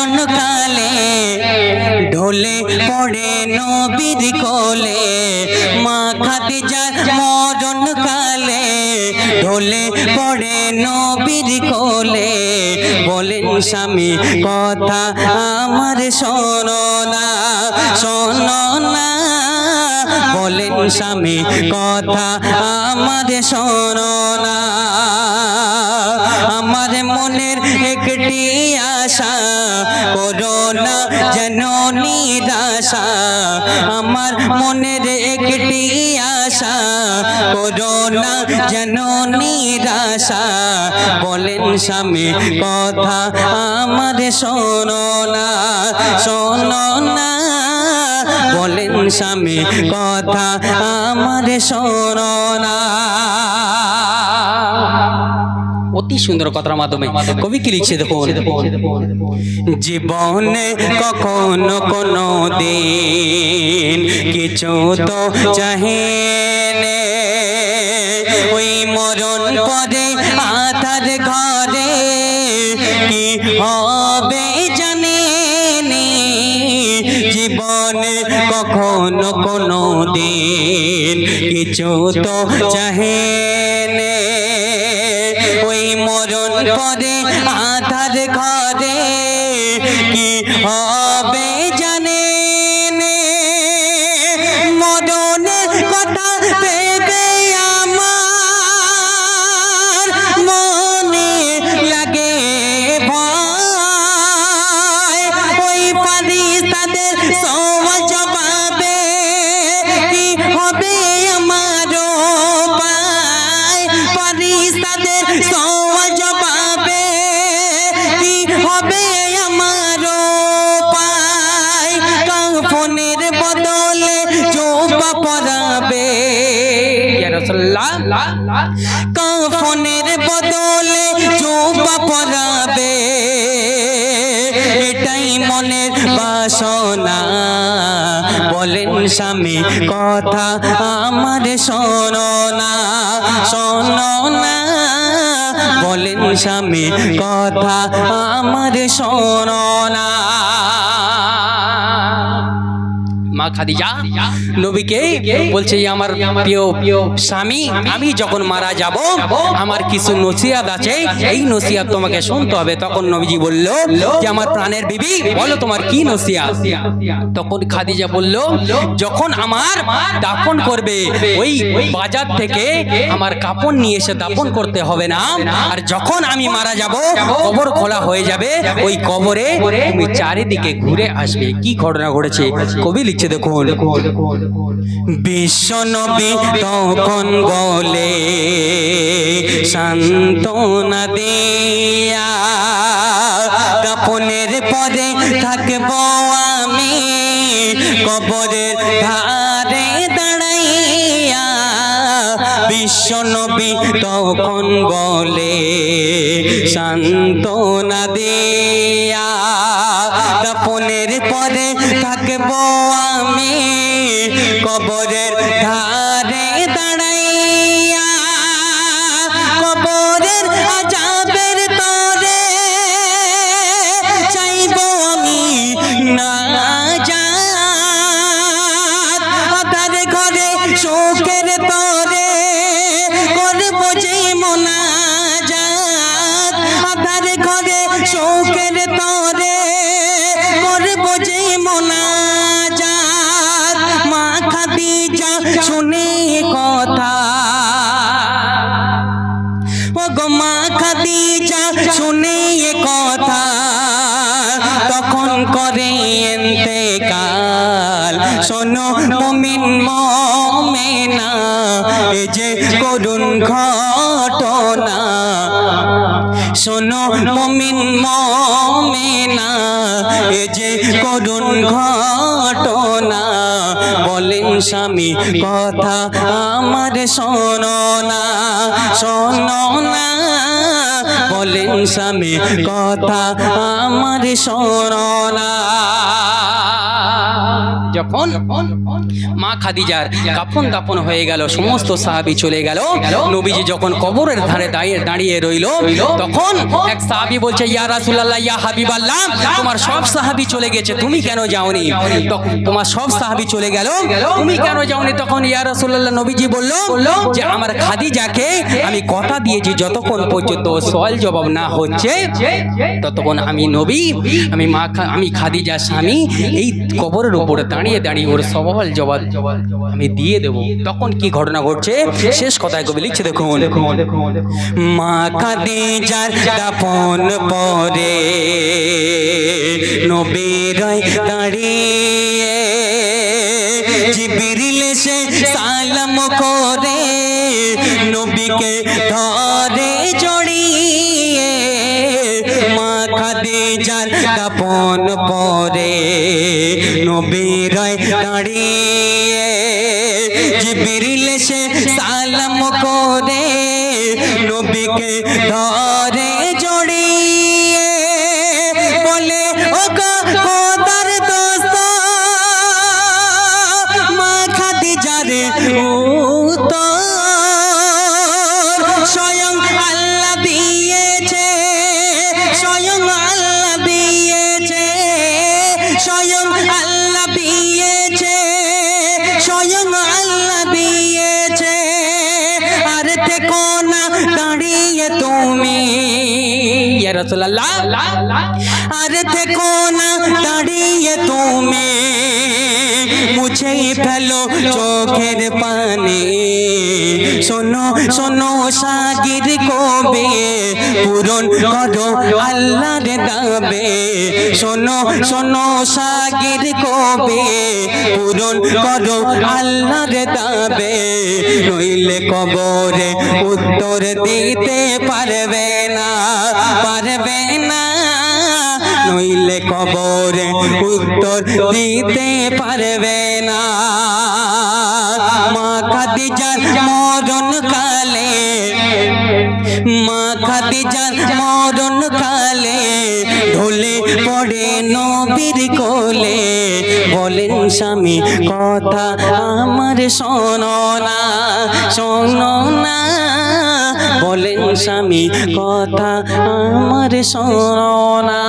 মরণ কালে ঢলে পড়ে নবীর কোলে মা খাদিজার মরণ কালে ঢলে পড়ে নবীর কোলে বলেন স্বামী কথা আমার শোনো না শোনো না বলেন স্বামী কথা আমার শোনো না আমার মনের একটি আশা করোনা যেন নিরাশা আমার মনের একটি আশা করোনা যেন নিরাশা বলেন স্বামী কথা আমার শোনো না শোনো না বলেন স্বামী কথা আমার শোনো না। অতি সুন্দর কথার মাধ্যমে কবি কি লিখছে দেখুন জীবনে কখনো কোনো দিন কিছু তো চাহে ওই মরণ পরে আধার ঘরে কি হবে জানে জীবনে কখনো কোনো দিন কিছু তো চাহে ওই মরণ পরে আধার ঘরে কি হবে জানে মরণের কথা ভেবে আমার মনে লাগে ভয় ওই ফারিস্তাদের সওয়াল জবাবে কি হবে আমার পায় ফারিস্তাদের সওয়াল জবাবে কি হবে আমার পায় কাফনের বদলে জুব্বা পরাবে ইয়া রাসূলুল্লাহ কাফনের বদলে জুব্বা পরাবে এটাই মনের বাসনা বলেন স্বামী কথা আমার শোনো না শোনো না বলেন স্বামী কথা আমার শোনো না। মা খাদিজা নবীকে বলছে আমার প্রিয় স্বামী আমি যখন মারা যাব আমার কিছু নসিহত আছে এই নসিহত তোমাকে শুনতে হবে তখন নবীজি বলল যে আমার প্রাণের বিবি বলো তোমার কি নসিহত তখন খাদিজা বলল যখন আমার দাফন করবে ওই বাজার থেকে আমার কাপড় নিয়ে এসে দাফন করতে হবে না আর যখন আমি মারা যাব কবর খোলা হয়ে যাবে ওই কবরে তুমি চারিদিকে ঘুরে আসবে কি ঘটনা ঘটেছে কবি লিখছে দেখুন বিশ্ব নবী তখন বলে সান্ত্বনা দিয়া কাফনের পরে থাকবো আমি কবরের ধারে দাঁড়াইয়া বিশ্ব নবী তখন বলে সান্ত্বনা দিয়া কাফনের পরে থাকবো আমি কবরের ধারে দাঁড়াইয়া কবরের আযাবের তরে চাইবো আমি না জাত আধার ঘরে শোকের তরে করবো যে মোনাজাত আধার ঘরে শোকের তরে করবো যে মোনাজাত মা খাদিজা শুনে কথা ও গো মা খাদিজা শুনে কথা তখন করে ইন্তেকাল শোনো মুমিন মুমিনা এ যে করুণ ঘটনা শোনো মুমিন মুমিনা এ যে করুণ ঘটনা বলেন স্বামী কথা আমার শোনো না শোনো না বলেন স্বামী কথা আমার শোনো না। যখন মা খাদিজার কাফন দাফন হয়ে গেল, সমস্ত সাহাবী চলে গেল, নবীজি যখন কবরের ধারে দাঁড়িয়ে রইল, তখন এক সাহাবী বলছে, ইয়া রাসূলুল্লাহ, ইয়া হাবিবাল্লাহ, তোমার সব সাহাবী চলে গেছে, তুমি কেন যাওনি? তখন তোমার সব সাহাবী চলে গেল, তুমি কেন যাওনি? তখন ইয়া রাসূলুল্লাহ, নবীজি বলল যে আমার খাদিজাকে আমি কথা দিয়েছি, যতক্ষণ পর্যন্ত সওয়াল জবাব না হচ্ছে ততক্ষণ আমি নবী, আমি খাদিজার স্বামী এই কবরের উপরে দাঁড়িয়ে দাঁড়িয়ে ওর সওয়াল জবাব আমি দিয়ে দেব। তখন কি ঘটনা ঘটছে শেষ কথায় কবি লিখছে, দেখুন, মা খাদিজার দাফন পরে নবী রয় দাঁড়িয়ে, জিবরিল এসে সালাম করে নবীকে ধরে জড়িয়ে। মা খাদিজার দাফন পরে নবী রয় দাঁড়িয়ে, জিবরিল এসে সালাম করে নবীকে ধরে জড়িয়ে, বলে ও খোদার দোস্ত মা খাদিজার উত্তর স্বয়ং আল্লাহ দিয়েছে, স্বয়ং আল্লাহ দিয়েছে, স্বয়ং আল্লাহ দিয়েছে, স্বয়ং আল্লাহ দিয়েছে। আর থেকো না দাঁড়িয়ে তুমি, ইয়া রাসূলুল্লাহ, আর থেকো না দাঁড়িয়ে তুমি, মুছেই ফেলো চোখের পানি, শোনো শোনো সাগির কবে পূরণ করো আল্লাহর দাবে, শোনো শোনো সাগির কবে পূরণ করো আল্লাহর দাবে, নইলে কবরে উত্তর দিতে পারবে না, পারবে না, নইলে কবরে উত্তর দিতে পারবে না। মা খাদিজার মরণ কালে, মা খাদিজার মরণ কালে ঢলে পড়ে নবীর কোলে, বলেন স্বামী কথা আমার শোনো না, শোনো না, বলেন স্বামী কথা আমার শোনো না।